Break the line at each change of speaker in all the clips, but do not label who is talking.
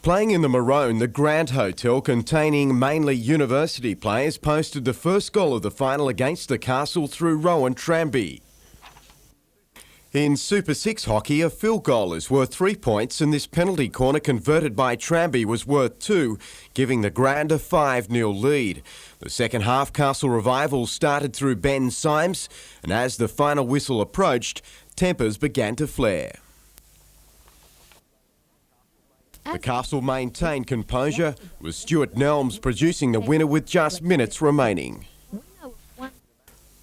Playing in the Maroon, the Grand Hotel, containing mainly university players, posted the first goal of the final against the Castle through Rowan Tranby. In Super 6 hockey, a field goal is worth 3 points, and this penalty corner converted by Tranby was worth 2, giving the Grand a 5-0 lead. The second half, Castle revival started through Ben Symes, and as the final whistle approached, tempers began to flare. The Castle maintained composure, with Stuart Nelms producing the winner with just minutes remaining.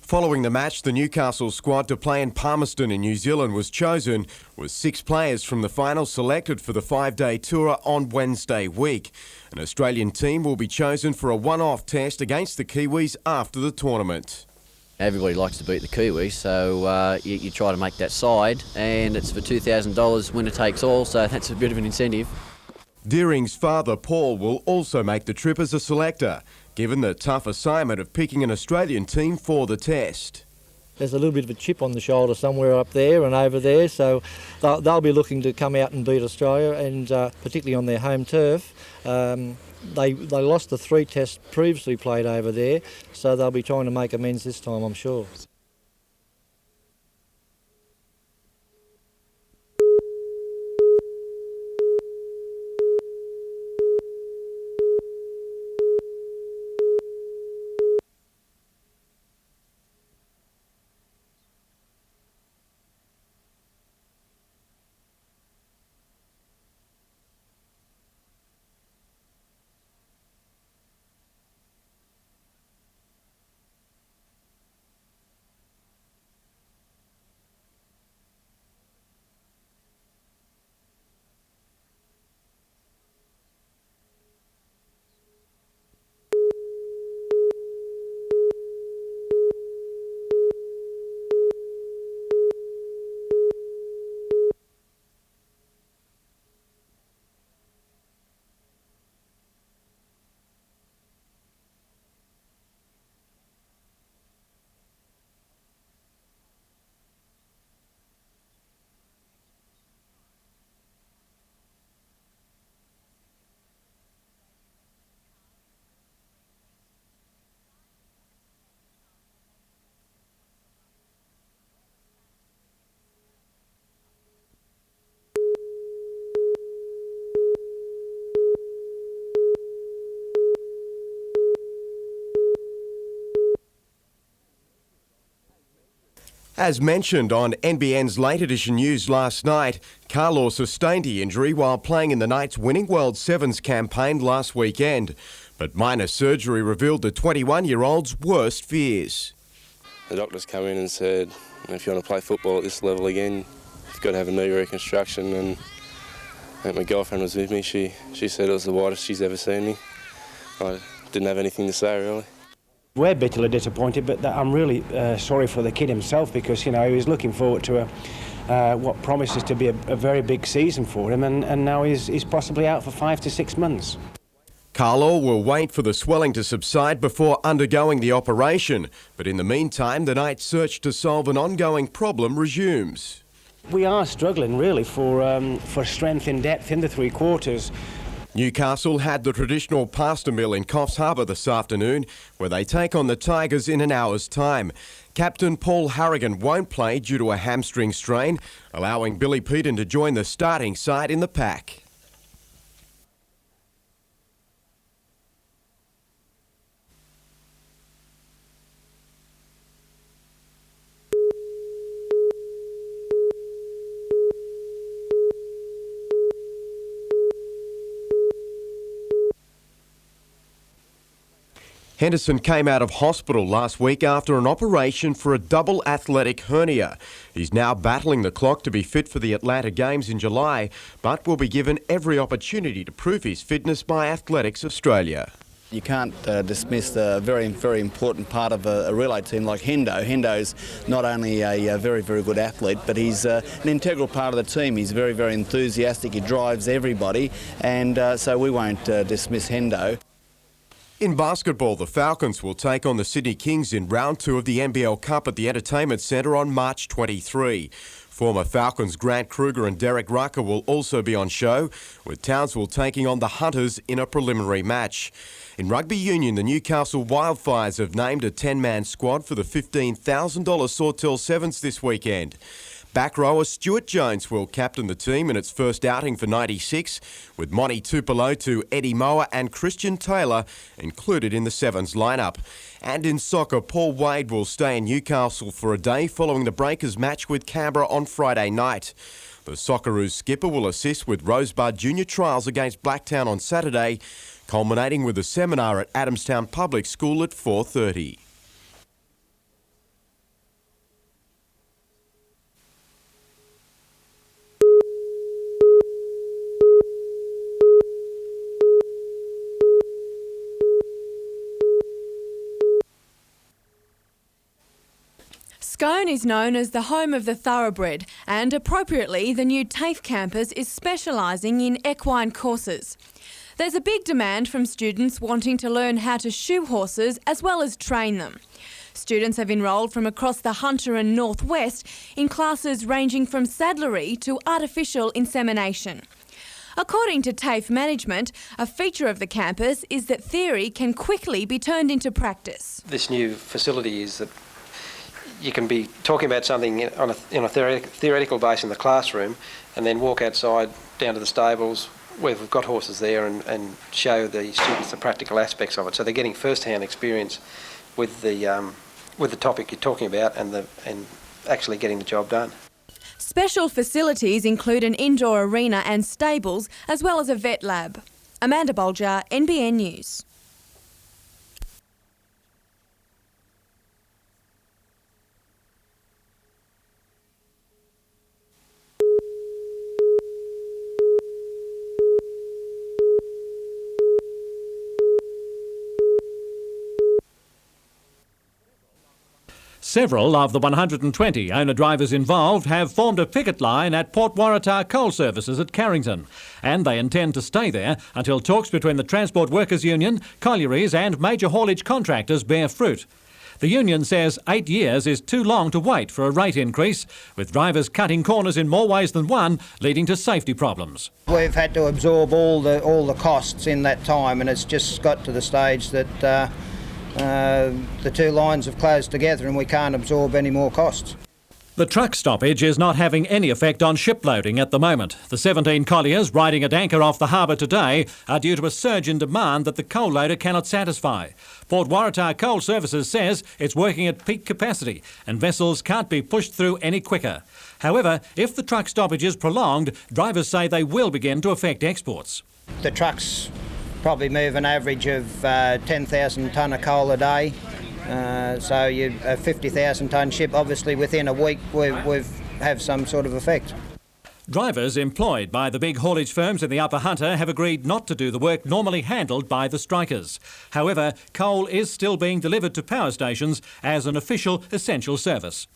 Following the match, the Newcastle squad to play in Palmerston in New Zealand was chosen, with 6 players from the final selected for the 5-day tour on Wednesday week. An Australian team will be chosen for a one-off test against the Kiwis after the tournament.
Everybody likes to beat the Kiwis, so you try to make that side, and it's for $2,000, winner takes all, so that's a bit of an incentive.
Deering's father, Paul, will also make the trip as a selector, given the tough assignment of picking an Australian team for the test.
There's a little bit of a chip on the shoulder somewhere up there and over there, so they'll be looking to come out and beat Australia, and particularly on their home turf. They lost the 3 tests previously played over there, so they'll be trying to make amends this time, I'm sure.
As mentioned on NBN's late edition news last night, Carlo sustained the injury while playing in the Knights' winning World Sevens campaign last weekend. But minor surgery revealed the 21-year-old's worst fears.
The doctors come in and said, if you want to play football at this level again, you've got to have a knee reconstruction. And I think my girlfriend was with me. She said it was the widest she's ever seen me. I didn't have anything to say, really.
We're bitterly disappointed, but I'm really sorry for the kid himself, because, you know, he was looking forward to what promises to be a very big season for him, and now he's possibly out for 5 to 6 months.
Carlo will wait for the swelling to subside before undergoing the operation, but in the meantime, the Knights' search to solve an ongoing problem resumes.
We are struggling really for strength in depth in the 3 quarters.
Newcastle had the traditional pasta mill in Coffs Harbour this afternoon, where they take on the Tigers in an hour's time. Captain Paul Harrigan won't play due to a hamstring strain, allowing Billy Peaton to join the starting side in the pack. Henderson came out of hospital last week after an operation for a double athletic hernia. He's now battling the clock to be fit for the Atlanta Games in July, but will be given every opportunity to prove his fitness by Athletics Australia.
You can't dismiss the very, very important part of a relay team like Hendo. Hendo's not only a very, very good athlete, but he's an integral part of the team. He's very, very enthusiastic. He drives everybody, and so we won't dismiss Hendo.
In basketball, the Falcons will take on the Sydney Kings in round 2 of the NBL Cup at the Entertainment Centre on March 23. Former Falcons Grant Kruger and Derek Rucker will also be on show, with Townsville taking on the Hunters in a preliminary match. In rugby union, the Newcastle Wildfires have named a 10-man squad for the $15,000 Sawtell Sevens this weekend. Back rower Stuart Jones will captain the team in its first outing for 96, with Monty Tupelo, Eddie Moa and Christian Taylor included in the Sevens lineup. And in soccer, Paul Wade will stay in Newcastle for a day following the Breakers match with Canberra on Friday night. The Socceroos skipper will assist with Rosebud Junior trials against Blacktown on Saturday, culminating with a seminar at Adamstown Public School at 4:30.
Scone is known as the home of the thoroughbred, and appropriately the new TAFE campus is specialising in equine courses. There's a big demand from students wanting to learn how to shoe horses as well as train them. Students have enrolled from across the Hunter and Northwest in classes ranging from saddlery to artificial insemination. According to TAFE management, a feature of the campus is that theory can quickly be turned into practice.
This new facility is that you can be talking about something on a theoretical base in the classroom and then walk outside down to the stables where we've got horses there and show the students the practical aspects of it. So they're getting first-hand experience with the topic you're talking about and actually getting the job done.
Special facilities include an indoor arena and stables, as well as a vet lab. Amanda Bolger, NBN News.
Several of the 120 owner-drivers involved have formed a picket line at Port Waratah Coal Services at Carrington, and they intend to stay there until talks between the Transport Workers Union, collieries and major haulage contractors bear fruit. The union says 8 years is too long to wait for a rate increase, with drivers cutting corners in more ways than one, leading to safety problems.
We've had to absorb all the costs in that time, and it's just got to the stage that the two lines have closed together and we can't absorb any more costs.
The truck stoppage is not having any effect on shiploading at the moment. The 17 colliers riding at anchor off the harbour today are due to a surge in demand that the coal loader cannot satisfy. Port Waratah Coal Services says it's working at peak capacity and vessels can't be pushed through any quicker. However, if the truck stoppage is prolonged, drivers say they will begin to affect exports.
The trucks probably move an average of 10,000 tonne of coal a day. So a 50,000 tonne ship, obviously within a week we've have some sort of effect.
Drivers employed by the big haulage firms in the Upper Hunter have agreed not to do the work normally handled by the strikers. However, coal is still being delivered to power stations as an official essential service.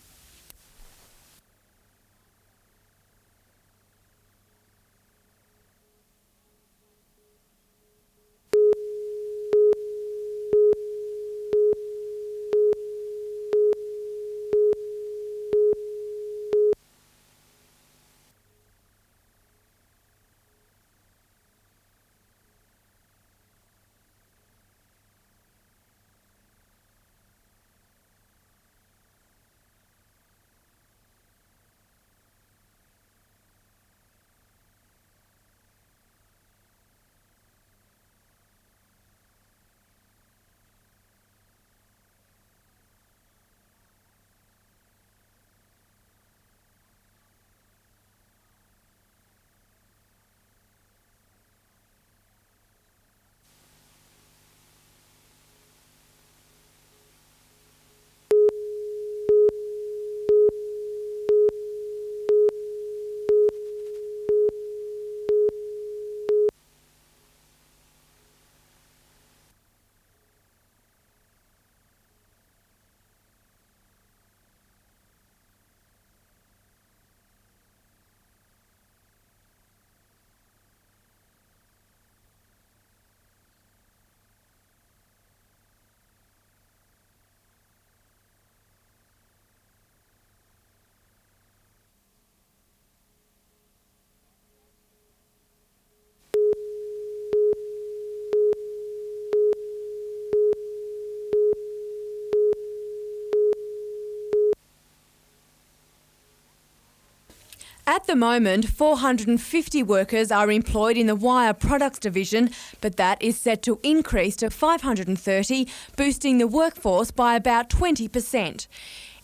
At the moment, 450 workers are employed in the wire products division, but that is set to increase to 530, boosting the workforce by about 20%.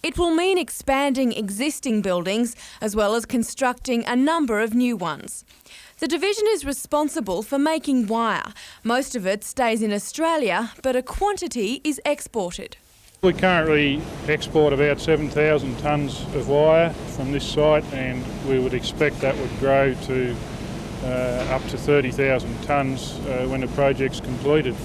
It will mean expanding existing buildings as well as constructing a number of new ones. The division is responsible for making wire. Most of it stays in Australia, but a quantity is exported.
We currently export about 7,000 tonnes of wire from this site, and we would expect that would grow to up to 30,000 tonnes when the project's completed.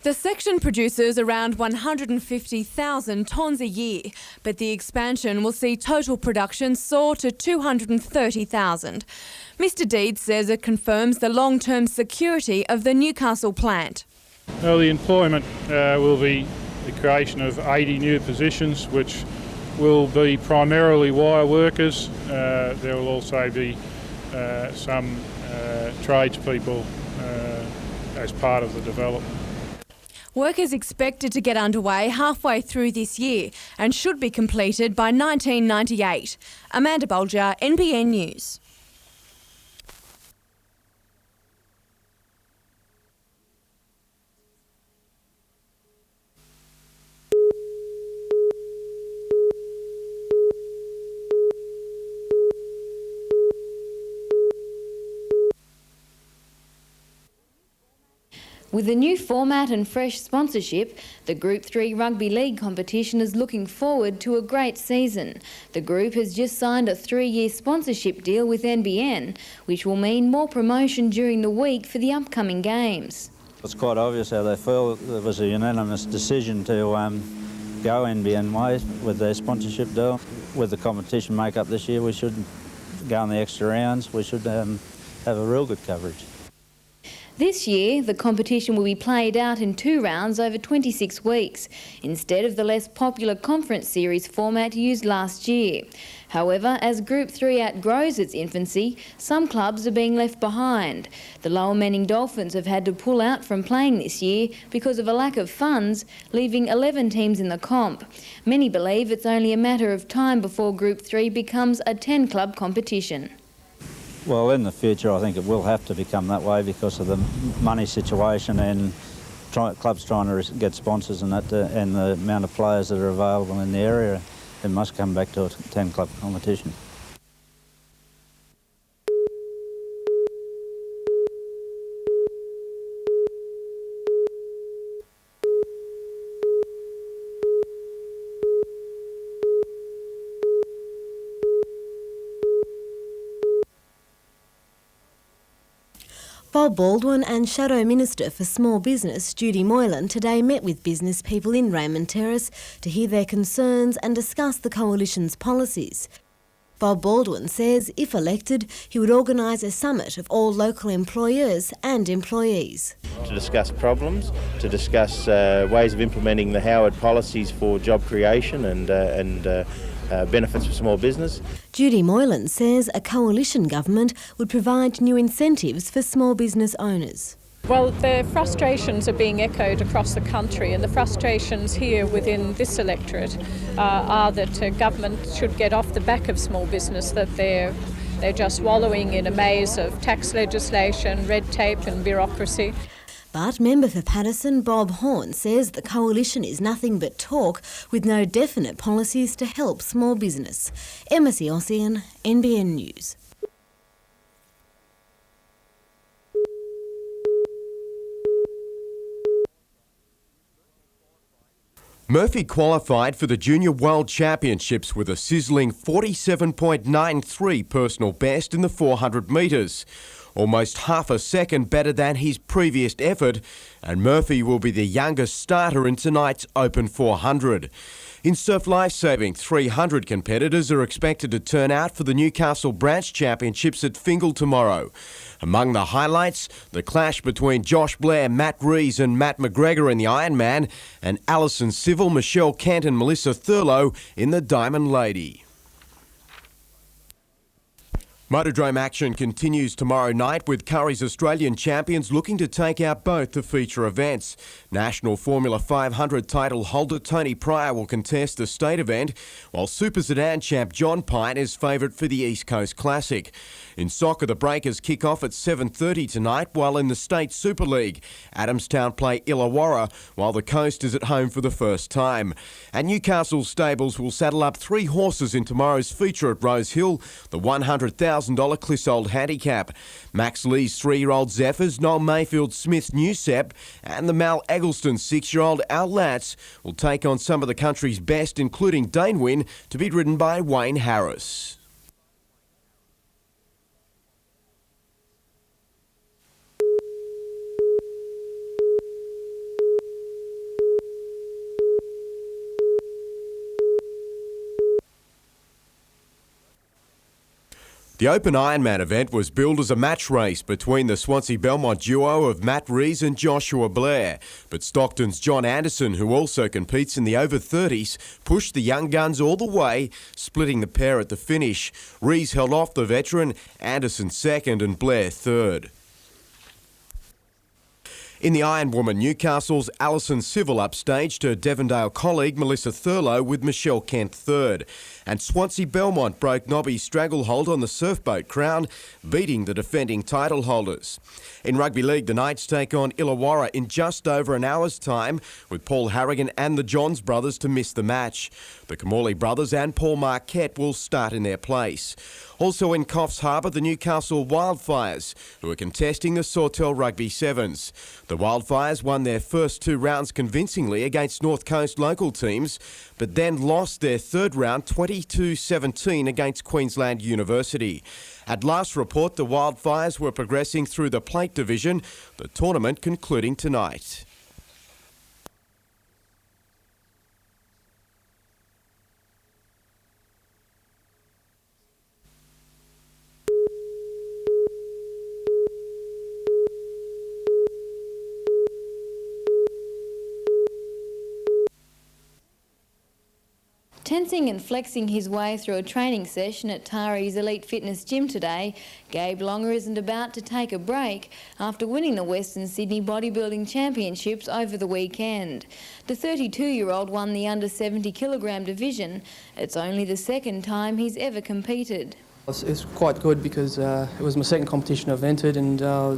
The section produces around 150,000 tonnes a year, but the expansion will see total production soar to 230,000. Mr. Deeds says it confirms the long-term security of the Newcastle plant.
Well, the employment will be the creation of 80 new positions, which will be primarily wire workers. There will also be some tradespeople as part of the development.
Work is expected to get underway halfway through this year and should be completed by 1998. Amanda Bolger, NBN News.
With a new format and fresh sponsorship, the Group 3 Rugby League competition is looking forward to a great season. The group has just signed a 3-year sponsorship deal with NBN, which will mean more promotion during the week for the upcoming games.
It's quite obvious how they feel. There was a unanimous decision to go NBN way with their sponsorship deal. With the competition make-up this year, we should go on the extra rounds. We should have a real good coverage.
This year, the competition will be played out in 2 rounds over 26 weeks, instead of the less popular conference series format used last year. However, as Group 3 outgrows its infancy, some clubs are being left behind. The Lower Manning Dolphins have had to pull out from playing this year because of a lack of funds, leaving 11 teams in the comp. Many believe it's only a matter of time before Group 3 becomes a 10-club competition.
Well, in the future, I think it will have to become that way because of the money situation and clubs trying to get sponsors and that, and the amount of players that are available in the area. It must come back to a 10-club competition.
Bob Baldwin and Shadow Minister for Small Business Judy Moylan today met with business people in Raymond Terrace to hear their concerns and discuss the Coalition's policies. Bob Baldwin says if elected, he would organise a summit of all local employers and employees.
To discuss problems, to discuss ways of implementing the Howard policies for job creation and benefits for small business.
Judy Moylan says a coalition government would provide new incentives for small business owners.
Well, the frustrations are being echoed across the country, and the frustrations here within this electorate are that government should get off the back of small business, that they're just wallowing in a maze of tax legislation, red tape and bureaucracy.
But member for Paterson, Bob Horn, says the coalition is nothing but talk with no definite policies to help small business. Emma Siossian, NBN News.
Murphy qualified for the Junior World Championships with a sizzling 47.93 personal best in the 400 metres. Almost half a second better than his previous effort, and Murphy will be the youngest starter in tonight's Open 400. In surf lifesaving, 300 competitors are expected to turn out for the Newcastle Branch Championships at Fingal tomorrow. Among the highlights, the clash between Josh Blair, Matt Rees and Matt McGregor in the Ironman, and Alison Civil, Michelle Kent and Melissa Thurlow in the Diamond Lady. Motordrome action continues tomorrow night with Curry's Australian champions looking to take out both the feature events. National Formula 500 title holder Tony Pryor will contest the state event, while Super Sedan champ John Pine is favourite for the East Coast Classic. In soccer, the Breakers kick off at 7:30 tonight, while in the State Super League, Adamstown play Illawarra, while the Coast is at home for the first time. And Newcastle Stables will saddle up 3 horses in tomorrow's feature at Rose Hill, the $100,000 Clissold Handicap. Max Lee's 3-year-old Zephyrs, Noel Mayfield Smith's New Sep, and the Mal Eggleston 6-year-old Al Lats will take on some of the country's best, including Dane Win, to be ridden by Wayne Harris. The Open Ironman event was billed as a match race between the Swansea-Belmont duo of Matt Rees and Joshua Blair. But Stockton's John Anderson, who also competes in the over 30s, pushed the young guns all the way, splitting the pair at the finish. Rees held off the veteran, Anderson second and Blair third. In the Ironwoman, Newcastle's Alison Civil upstaged her Devondale colleague Melissa Thurlow with Michelle Kent third. And Swansea Belmont broke Nobby's stranglehold on the surfboat crown, beating the defending title holders. In Rugby League, the Knights take on Illawarra in just over an hour's time, with Paul Harrigan and the Johns brothers to miss the match. The Camorley brothers and Paul Marquette will start in their place. Also in Coffs Harbour, the Newcastle Wildfires, who are contesting the Sawtell Rugby Sevens. The Wildfires won their first 2 rounds convincingly against North Coast local teams, but then lost their third round 22-17 against Queensland University. At last report, the Wildfires were progressing through the Plate Division, the tournament concluding tonight.
Tensing and flexing his way through a training session at Tari's Elite Fitness Gym today, Gabe Longer isn't about to take a break after winning the Western Sydney Bodybuilding Championships over the weekend. The 32-year-old won the under 70 kilogram division. It's only the second time he's ever competed.
It's quite good because it was my second competition I've entered, and I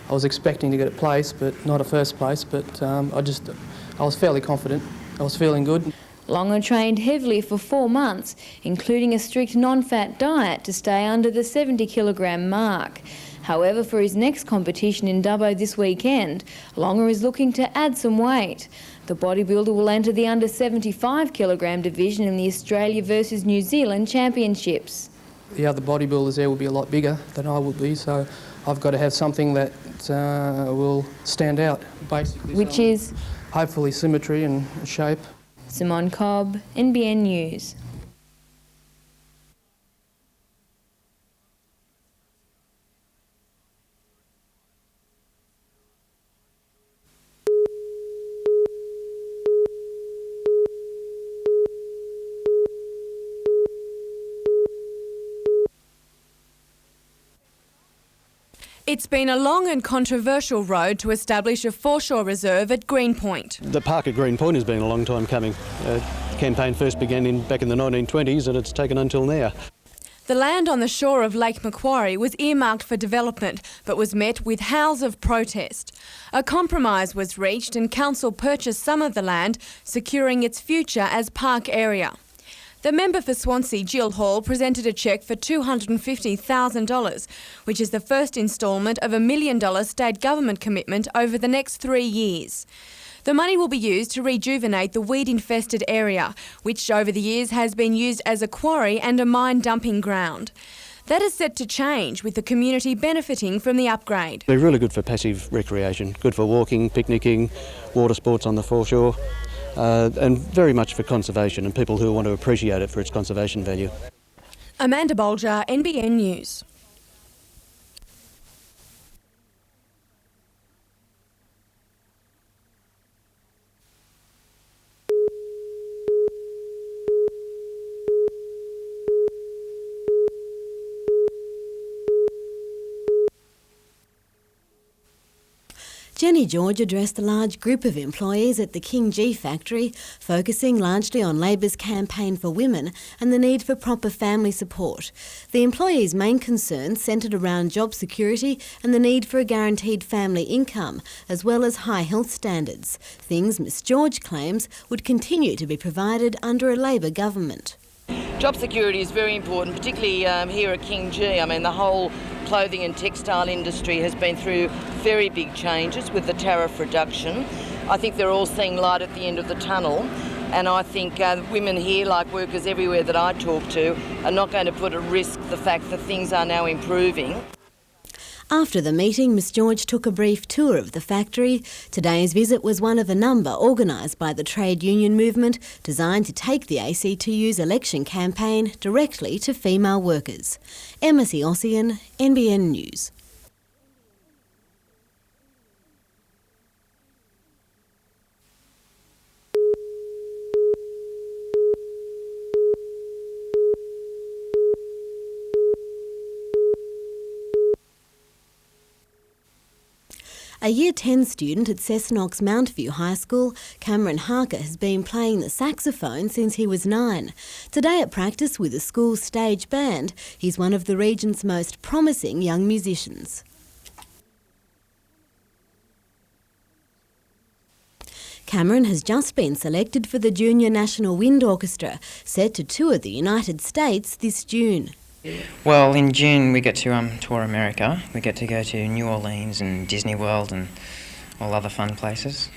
was expecting to get a place, but not a first place, but I was fairly confident. I was feeling good.
Longer trained heavily for 4 months, including a strict non-fat diet to stay under the 70 kilogram mark. However, for his next competition in Dubbo this weekend, Longer is looking to add some weight. The bodybuilder will enter the under 75 kilogram division in the Australia versus New Zealand Championships.
The other bodybuilders there will be a lot bigger than I will be, so I've got to have something that will stand out, basically.
Which is?
Hopefully symmetry and shape.
Simone Cobb, NBN News.
It's been a long and controversial road to establish a foreshore reserve at Greenpoint.
The park at Greenpoint has been a long time coming. The campaign first began back in the 1920s, and it's taken until now.
The land on the shore of Lake Macquarie was earmarked for development, but was met with howls of protest. A compromise was reached and council purchased some of the land, securing its future as park area. The member for Swansea, Jill Hall, presented a cheque for $250,000, which is the first instalment of $1 million state government commitment over the next 3 years. The money will be used to rejuvenate the weed-infested area, which over the years has been used as a quarry and a mine dumping ground. That is set to change, with the community benefiting from the upgrade.
They're really good for passive recreation, good for walking, picnicking, water sports on the foreshore. And very much for conservation and people who want to appreciate it for its conservation value.
Amanda Bolger, NBN News.
Jenny George addressed a large group of employees at the King G factory, focusing largely on Labor's campaign for women and the need for proper family support. The employees' main concerns centred around job security and the need for a guaranteed family income, as well as high health standards, things Ms George claims would continue to be provided under a Labor government.
Job security is very important, particularly here at King G. I mean, the whole clothing and textile industry has been through very big changes with the tariff reduction. I think they're all seeing light at the end of the tunnel, and I think women here, like workers everywhere that I talk to, are not going to put at risk the fact that things are now improving.
After the meeting, Ms George took a brief tour of the factory. Today's visit was one of a number organised by the trade union movement, designed to take the ACTU's election campaign directly to female workers. Emma Ossian, NBN News. A Year 10 student at Cessnock's Mountview High School, Cameron Harker, has been playing the saxophone since he was 9. Today at practice with the school's stage band, he's one of the region's most promising young musicians. Cameron has just been selected for the Junior National Wind Orchestra, set to tour the United States this June.
Well, in June we get to tour America. We get to go to New Orleans and Disney World and all other fun places.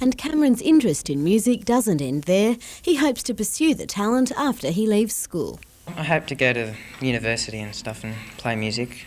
And Cameron's interest in music doesn't end there. He hopes to pursue the talent after he leaves school.
I hope to go to university and stuff and play music.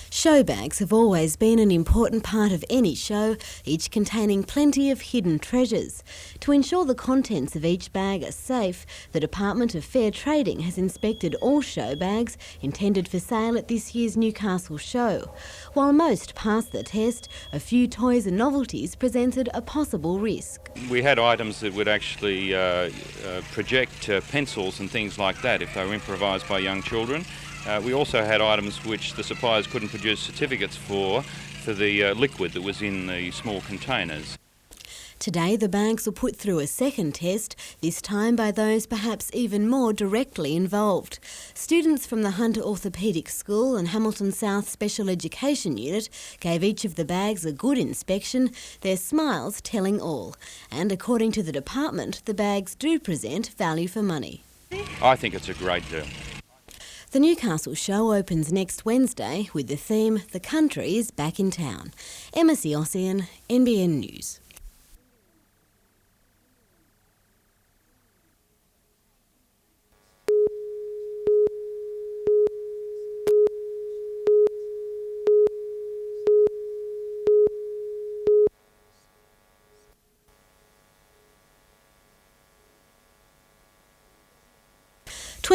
Show bags have always been an important part of any show, each containing plenty of hidden treasures. To ensure the contents of each bag are safe, the Department of Fair Trading has inspected all show bags intended for sale at this year's Newcastle show. While most passed the test, a few toys and novelties presented a possible risk.
We had items that would actually project pencils and things like that if they were improvised by young children. We also had items which the suppliers couldn't produce certificates for the liquid that was in the small containers.
Today the bags were put through a second test, this time by those perhaps even more directly involved. Students from the Hunter Orthopaedic School and Hamilton South Special Education Unit gave each of the bags a good inspection, their smiles telling all. And according to the department, the bags do present value for money.
I think it's a great deal.
The Newcastle show opens next Wednesday with the theme "The Country is Back in Town." Emma Ossian, NBN News.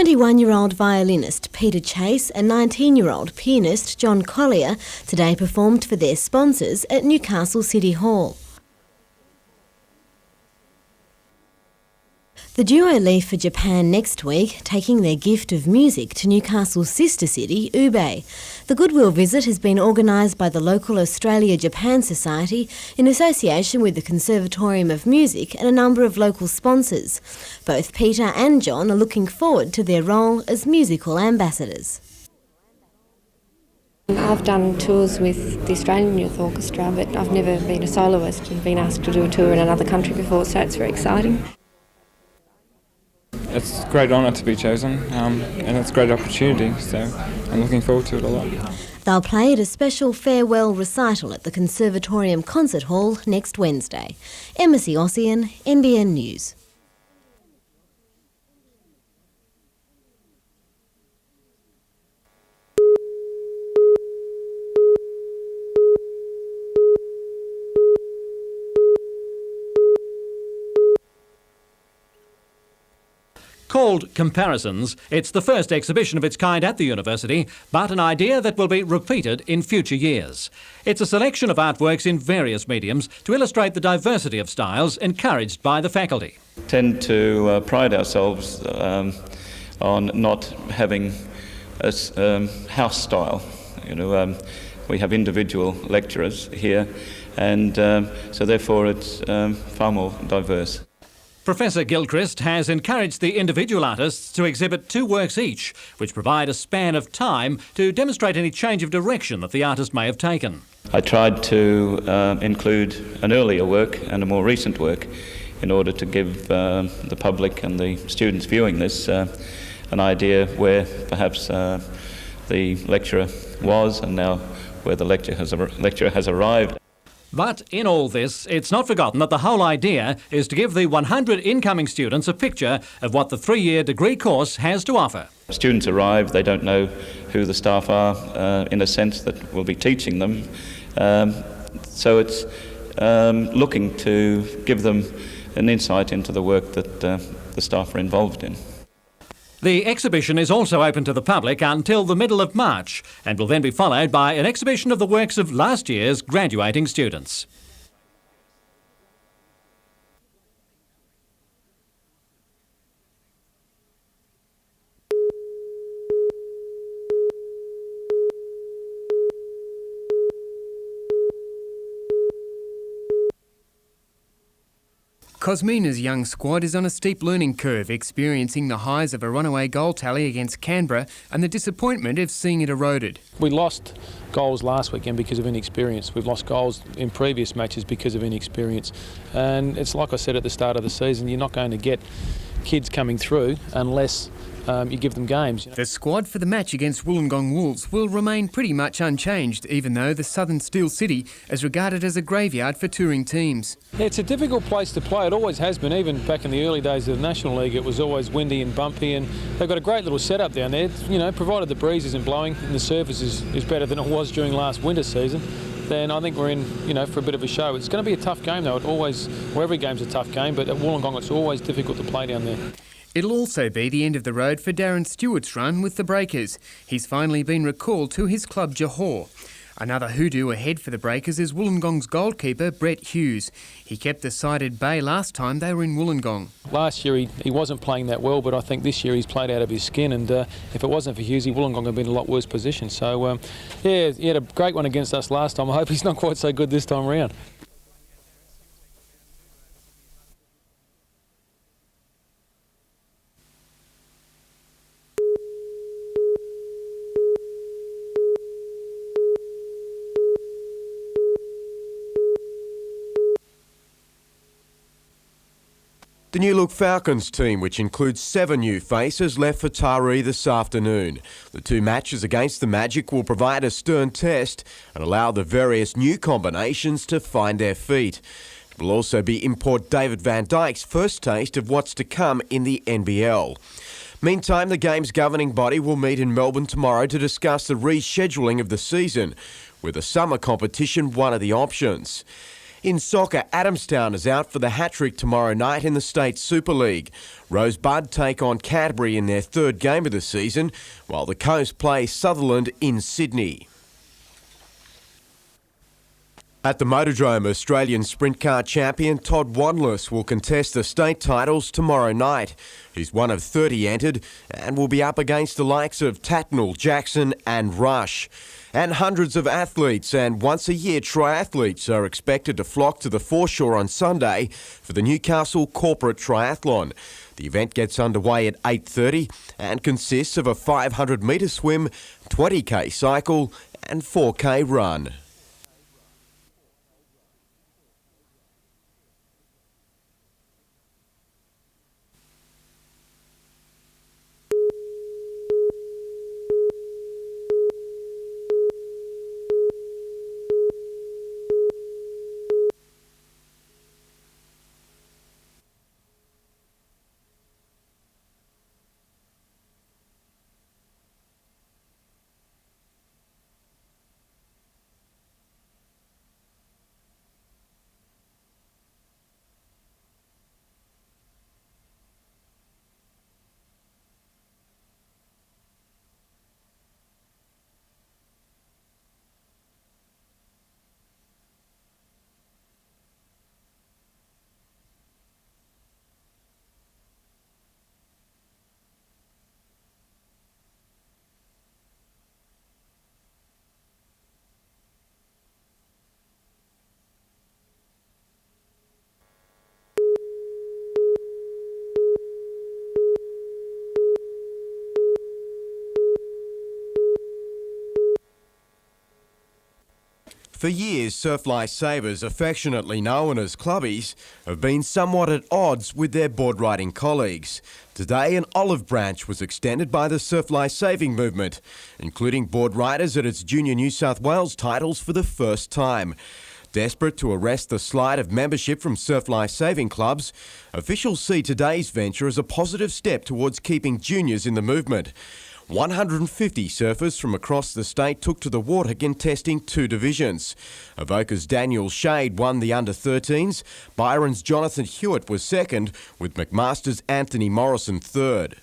21-year-old violinist Peter Chase and 19-year-old pianist John Collier today performed for their sponsors at Newcastle City Hall. The duo leave for Japan next week, taking their gift of music to Newcastle's sister city, Ube. The goodwill visit has been organised by the local Australia-Japan Society in association with the Conservatorium of Music and a number of local sponsors. Both Peter and John are looking forward to their role as musical ambassadors.
I've done tours with the Australian Youth Orchestra, but I've never been a soloist and been asked to do a tour in another country before, so it's very exciting.
It's a great honour to be chosen, and it's a great opportunity, so I'm looking forward to it a lot.
They'll play at a special farewell recital at the Conservatorium Concert Hall next Wednesday. Emma Ossian, NBN News.
Called Comparisons, it's the first exhibition of its kind at the university, but an idea that will be repeated in future years. It's a selection of artworks in various mediums to illustrate the diversity of styles encouraged by the faculty.
Tend to pride ourselves on not having a house style. We have individual lecturers here, and so therefore it's far more diverse.
Professor Gilchrist has encouraged the individual artists to exhibit 2 works each, which provide a span of time to demonstrate any change of direction that the artist may have taken.
I tried to include an earlier work and a more recent work in order to give the public and the students viewing this an idea where perhaps the lecturer was and now where the lecturer has arrived.
But in all this, it's not forgotten that the whole idea is to give the 100 incoming students a picture of what the 3-year degree course has to offer.
Students arrive, they don't know who the staff are, in a sense that will be teaching them. So it's looking to give them an insight into the work that the staff are involved in.
The exhibition is also open to the public until the middle of March and will then be followed by an exhibition of the works of last year's graduating students.
Cosmina's young squad is on a steep learning curve, experiencing the highs of a runaway goal tally against Canberra and the disappointment of seeing it eroded.
We lost goals last weekend because of inexperience. We've lost goals in previous matches because of inexperience. And it's like I said at the start of the season, you're not going to get kids coming through unless you give them games.
The squad for the match against Wollongong Wolves will remain pretty much unchanged, even though the Southern Steel City is regarded as a graveyard for touring teams.
Yeah, it's a difficult place to play. It always has been. Even back in the early days of the National League, it was always windy and bumpy, and they've got a great little setup down there. Provided the breeze isn't blowing and the surface is better than it was during last winter season, then I think we're in, for a bit of a show. It's going to be a tough game, though. Every game's a tough game, but at Wollongong it's always difficult to play down there.
It'll also be the end of the road for Darren Stewart's run with the Breakers. He's finally been recalled to his club Johor. Another hoodoo ahead for the Breakers is Wollongong's goalkeeper Brett Hughes. He kept the side at bay last time they were in Wollongong.
Last year he wasn't playing that well, but I think this year he's played out of his skin, and if it wasn't for Hughesy, Wollongong would have been in a lot worse position. So yeah, he had a great one against us last time. I hope he's not quite so good this time around.
The New Look Falcons team, which includes 7 new faces, left for Taree this afternoon. The 2 matches against the Magic will provide a stern test and allow the various new combinations to find their feet. It will also be import David Van Dyke's first taste of what's to come in the NBL. Meantime, the game's governing body will meet in Melbourne tomorrow to discuss the rescheduling of the season, with a summer competition one of the options. In soccer, Adamstown is out for the hat-trick tomorrow night in the State Super League. Rosebud take on Canterbury in their third game of the season, while the Coast play Sutherland in Sydney. At the Motordrome, Australian sprint car champion Todd Wanless will contest the state titles tomorrow night. He's one of 30 entered and will be up against the likes of Tatnall, Jackson and Rush. And hundreds of athletes and once-a-year triathletes are expected to flock to the foreshore on Sunday for the Newcastle Corporate Triathlon. The event gets underway at 8:30 and consists of a 500-metre swim, 20k cycle and 4k run. For years, surf lifesavers, affectionately known as clubbies, have been somewhat at odds with their board riding colleagues. Today, an olive branch was extended by the surf lifesaving movement, including board riders at its Junior New South Wales titles for the first time. Desperate to arrest the slide of membership from surf lifesaving clubs, officials see today's venture as a positive step towards keeping juniors in the movement. 150 surfers from across the state took to the water contesting two divisions. Avoca's Daniel Shade won the under-13s, Byron's Jonathan Hewitt was second, with McMaster's Anthony Morrison third.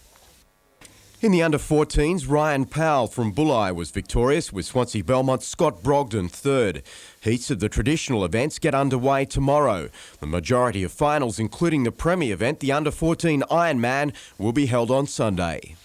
In the under-14s, Ryan Powell from Bulli was victorious, with Swansea Belmont's Scott Brogden third. Heats of the traditional events get underway tomorrow. The majority of finals, including the Premier event, the under-14 Ironman, will be held on Sunday.